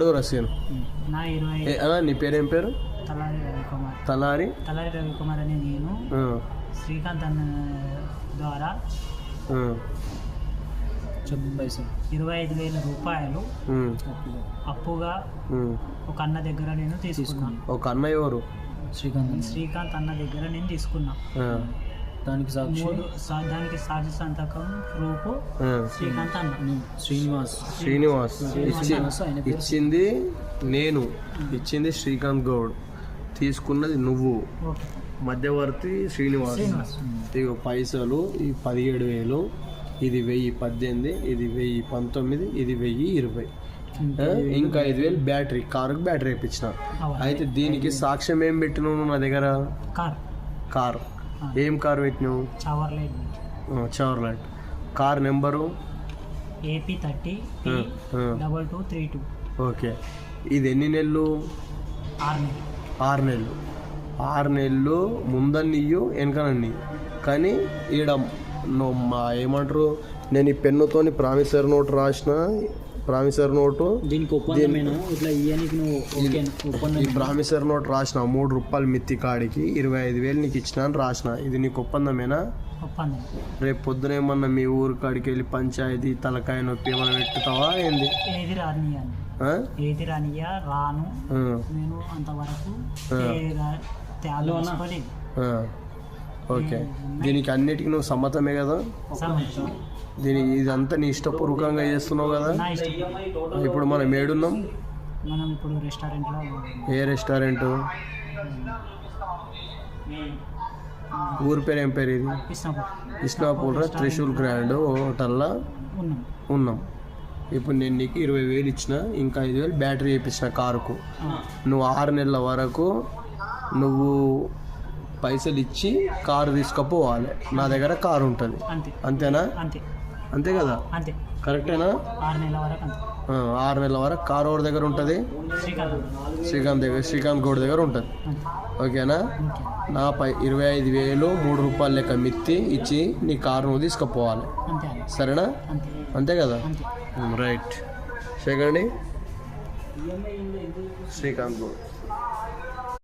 అడుగు రసీను. నీ పేరేం పేరు? తలారి రవికుమార్ అని నేను శ్రీకాంత్ అన్న ద్వారా 25,000 రూపాయలు అప్పుగా ఒక అన్న దగ్గర నేను తీసుకున్నాను. ఒక అన్న ఎవరు? శ్రీకాంత్ అన్న దగ్గర నేను తీసుకున్నా. దానికి సాక్షి సంతకం ప్రూఫ్ శ్రీకాంత్ అన్న. శ్రీనివాస్ ఇచ్చింది నేను, ఇచ్చింది శ్రీకాంత్ గౌడ్, తీసుకున్నది నువ్వు, మధ్యవర్తి శ్రీనివాస్. ఇక పైసలు ఈ 17,000, ఇది 1,018, ఇది 1,019, ఇది 1,020, ఇంకా 5,000 బ్యాటరీ, కారుకు బ్యాటరీ వేయించిన. అయితే దీనికి సాక్ష్యం ఏం పెట్టినావు నా దగ్గర? కార్. ఏం కార్ పెట్టినావు? Chevrolet. Car number AP30T2232. Okay. ఇది ఎన్ని నెలలు? 6 నెలలు. 6 నెలలు ముందన్నీయు వెనకనన్నీ. కానీ ఈడ ఏమంటారు, నేను ఈ పెన్నుతోని ప్రామిసరీ నోట్ రాసిన. ప్రామిసరీ నోటు ఈ ప్రామిసరీ నోట్ రాసిన 3 రూపాయలు మిత్తి కాడికి 25,000 నీకు ఇచ్చిన అని రాసిన. ఇది నీకు ఒప్పందమేనా? రేపు పొద్దున ఏమన్నా మీ ఊరు కాడికి వెళ్ళి పంచాయతీ తలకాయ నొప్పి ఏమైనా పెట్టుతావా ఏంది? రాను నేను అంతవరకు. ఓకే. దీనికి అన్నిటికీ నువ్వు సమ్మతమే కదా? దీనికి ఇదంతా నీ ఇష్టపూర్వకంగా చేస్తున్నావు కదా? ఇప్పుడు మనం ఏడున్నాం? ఏ రెస్టారెంట్? ఊరి పేరు ఏం పేరు? ఇది ఇస్నాపూర్ త్రిశూల్ గ్రాండ్ హోటల్లో ఉన్నాం. ఇప్పుడు నేను నీకు 20,000 ఇచ్చిన, ఇంకా 5,000 బ్యాటరీ వేయించిన కారుకు. నువ్వు 6 నెలల వరకు నువ్వు పైసలు ఇచ్చి కారు తీసుకుపోవాలి. నా దగ్గర కారు ఉంటుంది, అంతేనా? అంతే కదా? కరెక్టేనా? 6 నెలల వరకు కారు ఎవరి దగ్గర ఉంటుంది? శ్రీకాంత్ గౌడ్ దగ్గర ఉంటుంది. ఓకేనా? నా 25,000 3 రూపాయలు లెక్క మిత్తి ఇచ్చి నీ కారు నువ్వు తీసుకుపోవాలి, సరేనా? అంతే కదా? రైట్. సెకండ్ శ్రీకాంత్ గౌడ్.